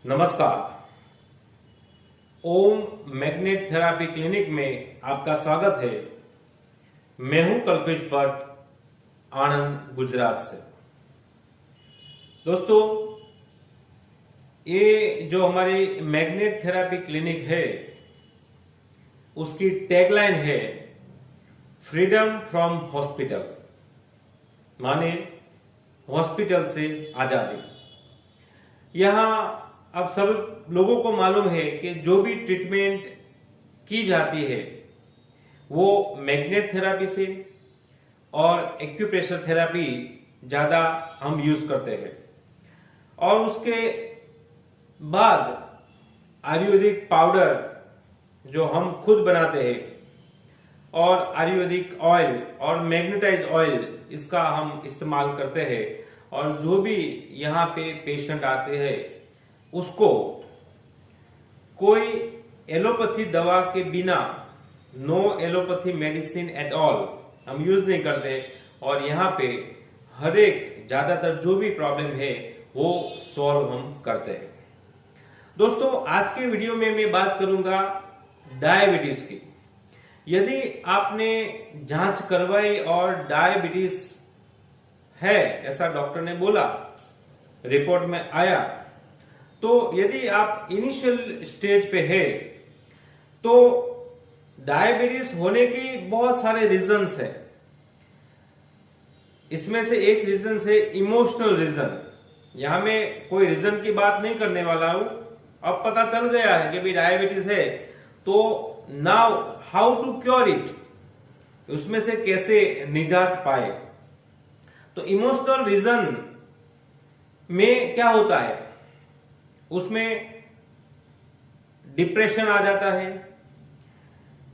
नमस्कार। ओम magnet therapy clinic में आपका स्वागत है। मैं हूं कल्पेश भट्ट, आनंद, गुजरात से। दोस्तों, ये जो हमारी मैग्नेट थेरापी क्लिनिक है उसकी टैगलाइन है फ्रीडम फ्रॉम हॉस्पिटल, माने हॉस्पिटल से आजादी। यहां अब सब लोगों को मालूम है कि जो भी ट्रीटमेंट की जाती है वो मैग्नेट थेरापी से और एक्यूप्रेशर थेरापी ज्यादा हम यूज करते हैं, और उसके बाद आयुर्वेदिक पाउडर जो हम खुद बनाते हैं और आयुर्वेदिक ऑयल और मैग्नेटाइज ऑयल इसका हम इस्तेमाल करते हैं। और जो भी यहाँ पे पेशेंट आते हैं उसको कोई एलोपैथी दवा के बिना, no allopathy medicine at all हम यूज नहीं करते। और यहाँ पे हर एक ज्यादातर जो भी प्रॉब्लम है वो सॉल्व हम करते हैं। दोस्तों, आज के वीडियो में मैं बात करूंगा डायबिटीज की। यदि आपने जांच करवाई और डायबिटीज है ऐसा डॉक्टर ने बोला, रिपोर्ट में आया, तो यदि आप इनिशियल स्टेज पे है तो डायबिटीज होने की बहुत सारे रीजंस है। इसमें से एक रीजन है इमोशनल रीजन। यहां मैं कोई रीजन की बात नहीं करने वाला हूं। अब पता चल गया है कि भी डायबिटीज है, तो now how to cure it, उसमें से कैसे निजात पाए। तो इमोशनल रीजन में क्या होता है, उसमें डिप्रेशन आ जाता है।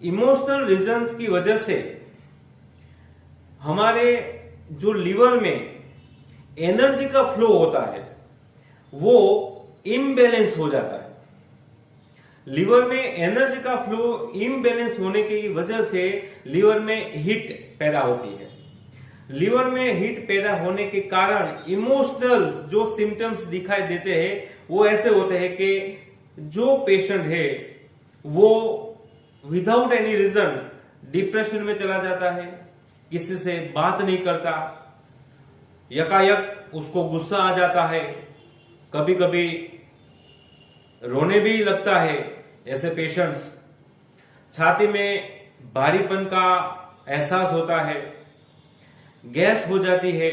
इमोशनल रीजंस की वजह से हमारे जो लिवर में एनर्जी का फ्लो होता है वो इम्बैलेंस हो जाता है। लिवर में एनर्जी का फ्लो इम्बैलेंस होने की वजह से लिवर में हीट पैदा होती है। लिवर में हीट पैदा होने के कारण इमोशनल जो सिम्टम्स दिखाई देते हैं वो ऐसे होते हैं कि जो पेशेंट है वो विदाउट एनी रीजन डिप्रेशन में चला जाता है, किसी से बात नहीं करता, यकायक उसको गुस्सा आ जाता है, कभी कभी रोने भी लगता है। ऐसे पेशेंट्स, छाती में भारीपन का एहसास होता है, गैस हो जाती है,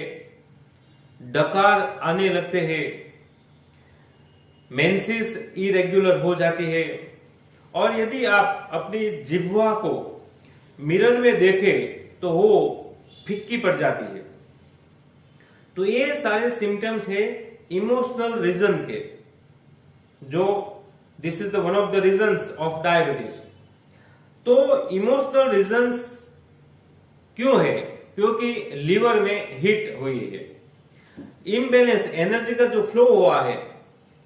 डकार आने लगते हैं, मेंसेस इरेगुलर हो जाती है। और यदि आप अपनी जिह्वा को मिरर में देखें तो वो फिक्की पड़ जाती है। तो ये सारे सिम्टम्स है इमोशनल रीजन के, जो this is the one of the reasons of diabetes. तो इमोशनल रीजंस क्यों है? क्योंकि लिवर में हीट हुई है, इम्बैलेंस, एनर्जी का जो फ्लो हुआ है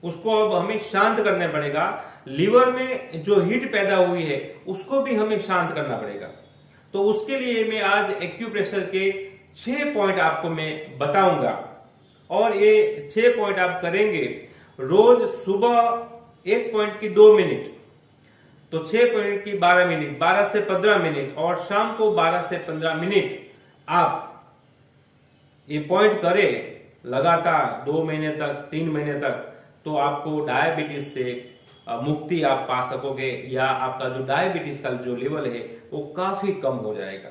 उसको अब हमें शांत करना पड़ेगा। लिवर में जो हीट पैदा हुई है उसको भी हमें शांत करना पड़ेगा। तो उसके लिए मैं आज एक्यूप्रेशर के 6 पॉइंट आपको मैं बताऊंगा, और ये 6 पॉइंट आप करेंगे रोज। सुबह 1 पॉइंट की 2 मिनट, तो 6 पॉइंट की 12 मिनट, 12 से 15 मिनट, और शाम को 12 से 15 मिनट आप ये पॉइंट करें लगातार 2 महीने तक, 3 महीने तक, तो आपको डायबिटीज से मुक्ति आप पा सकोगे, या आपका जो डायबिटीज का जो लेवल है वो काफी कम हो जाएगा।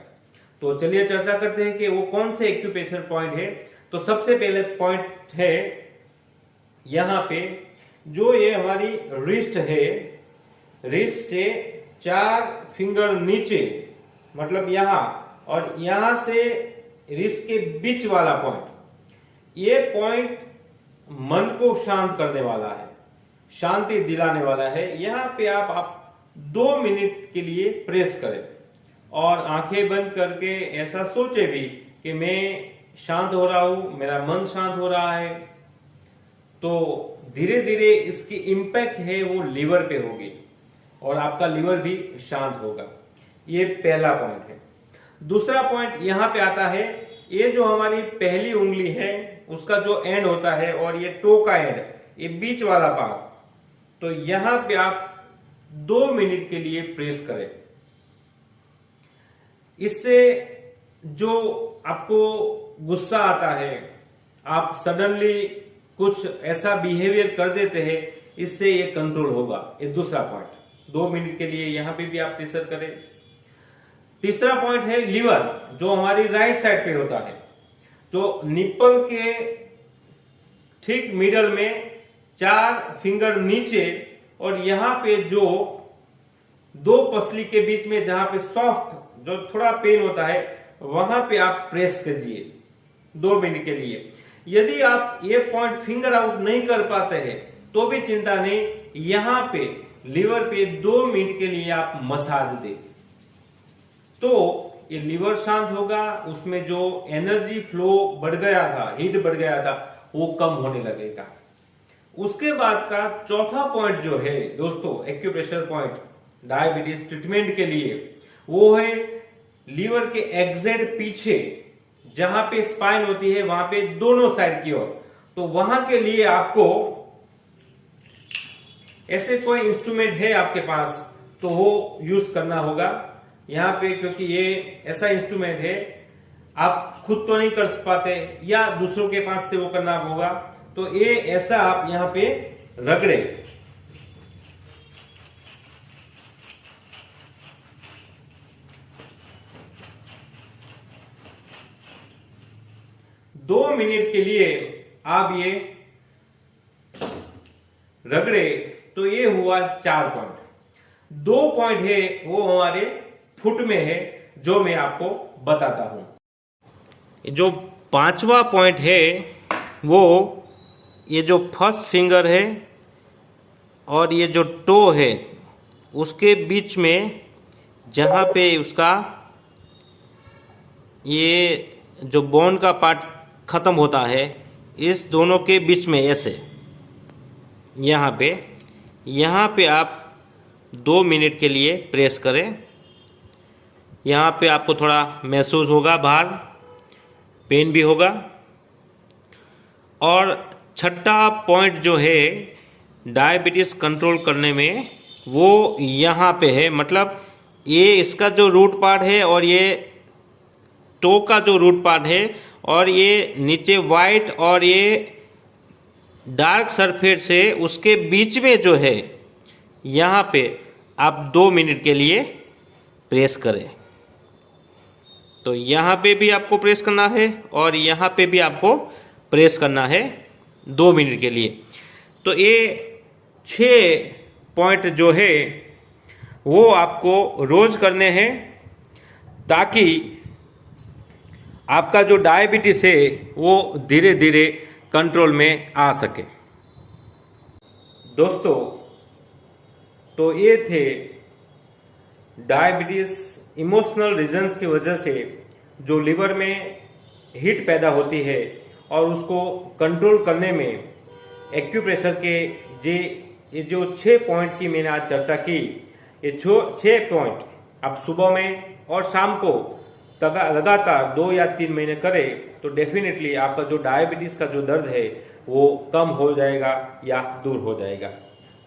तो चलिए चर्चा करते हैं कि वो कौन से एक्यूप्रेशर पॉइंट है। तो सबसे पहले पॉइंट है यहां पे, जो ये हमारी रिस्ट है, रिस्ट से 4 फिंगर नीचे, मतलब यहां, और यहां से रिस्ट के बीच वाला पॉइंट, ये पॉइंट मन को शांत करने वाला है, शांति दिलाने वाला है। यहां पे आप 2 मिनट के लिए प्रेस करें और आंखें बंद करके ऐसा सोचे भी कि मैं शांत हो रहा हूं, मेरा मन शांत हो रहा है। तो धीरे धीरे इसकी इंपैक्ट है वो लिवर पे होगी और आपका लिवर भी शांत होगा। ये पहला पॉइंट है। दूसरा पॉइंट यहां पे आता है, ये जो हमारी पहली उंगली है उसका जो एंड होता है और ये टो का एंड, ये बीच वाला पार्ट, तो यहां पे आप 2 मिनट के लिए प्रेस करें। इससे जो आपको गुस्सा आता है, आप सडनली कुछ ऐसा बिहेवियर कर देते हैं, इससे ये कंट्रोल होगा। ये दूसरा पॉइंट, 2 मिनट के लिए यहां पे भी आप प्रेशर करें। तीसरा पॉइंट है लीवर, जो हमारी राइट साइड पे होता है, जो निप्पल के ठीक मिडल में 4 फिंगर नीचे और यहां पे जो 2 पसली के बीच में जहां पे सॉफ्ट जो थोड़ा पेन होता है, वहां पे आप प्रेस कीजिए 2 मिनट के लिए। यदि आप ये पॉइंट फिंगर आउट नहीं कर पाते हैं तो भी चिंता नहीं, यहां पे लीवर पे 2 मिनट के लिए आप मसाज दें, तो ये लीवर शांत होगा। उसमें जो एनर्जी फ्लो बढ़ गया था, हीट बढ़ गया था, वो कम होने लगेगा। उसके बाद का चौथा पॉइंट जो है दोस्तों, एक्यूप्रेशर पॉइंट डायबिटीज ट्रीटमेंट के लिए, वो है लीवर के एग्जैक्ट पीछे जहां पे स्पाइन होती है, वहां पे दोनों साइड की ओर। तो वहां के लिए आपको ऐसे कोई इंस्ट्रूमेंट है आपके पास तो वो यूज करना होगा यहां पे, क्योंकि ये ऐसा इंस्ट्रूमेंट है आप खुद तो नहीं कर पाते या दूसरों के पास से वो करना होगा। तो ये ऐसा आप यहां पे रगड़े, दो मिनट के लिए आप ये रगड़े, तो ये हुआ 4 पॉइंट। 2 पॉइंट है वो हमारे फुट में है, जो मैं आपको बताता हूं। जो 5वां पॉइंट है वो ये जो फर्स्ट फिंगर है और ये जो टो है, उसके बीच में जहां पे उसका ये जो बोन का पार्ट खत्म होता है, इस दोनों के बीच में ऐसे यहाँ पे आप 2 मिनट के लिए प्रेस करें। यहाँ पे आपको थोड़ा महसूस होगा, बाहर पेन भी होगा। और छठा पॉइंट जो है डायबिटीज कंट्रोल करने में, वो यहाँ पे है। मतलब ये इसका जो रूट पार्ट है और ये टो का जो रूट पार्ट है, और ये नीचे वाइट और ये डार्क सरफेस है, उसके बीच में जो है, यहाँ पे आप 2 मिनट के लिए प्रेस करें। तो यहाँ पे भी आपको प्रेस करना है और यहाँ पे भी आपको प्रेस करना है 2 मिनट के लिए। तो ये 6 पॉइंट जो है वो आपको रोज करने हैं, ताकि आपका जो डायबिटीज है वो धीरे धीरे कंट्रोल में आ सके। दोस्तों, तो ये थे डायबिटीज इमोशनल रीजंस की वजह से जो लिवर में हीट पैदा होती है, और उसको कंट्रोल करने में एक्यूप्रेशर के ये जो 6 पॉइंट की मैंने आज चर्चा की, ये 6 पॉइंट आप सुबह में और शाम को लगातार 2 या 3 महीने करें, तो डेफिनेटली आपका जो डायबिटीज का जो दर्द है वो कम हो जाएगा या दूर हो जाएगा।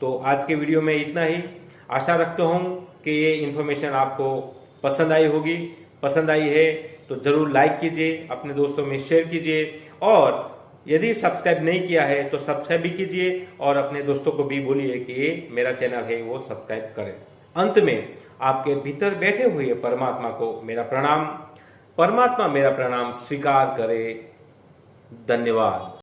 तो आज के वीडियो में इतना ही। आशा रखता हूँ कि ये इन्फॉर्मेशन आपको पसंद आई होगी। पसंद आई है तो जरूर लाइक कीजिए, अपने दोस्तों में शेयर कीजिए, और यदि सब्सक्राइब नहीं किया है तो सब्सक्राइब भी कीजिए, और अपने दोस्तों को भी बोलिए कि ये मेरा चैनल है, वो सब्सक्राइब करें। अंत में आपके भीतर बैठे हुए परमात्मा को मेरा प्रणाम, परमात्मा मेरा प्रणाम स्वीकार करे। धन्यवाद।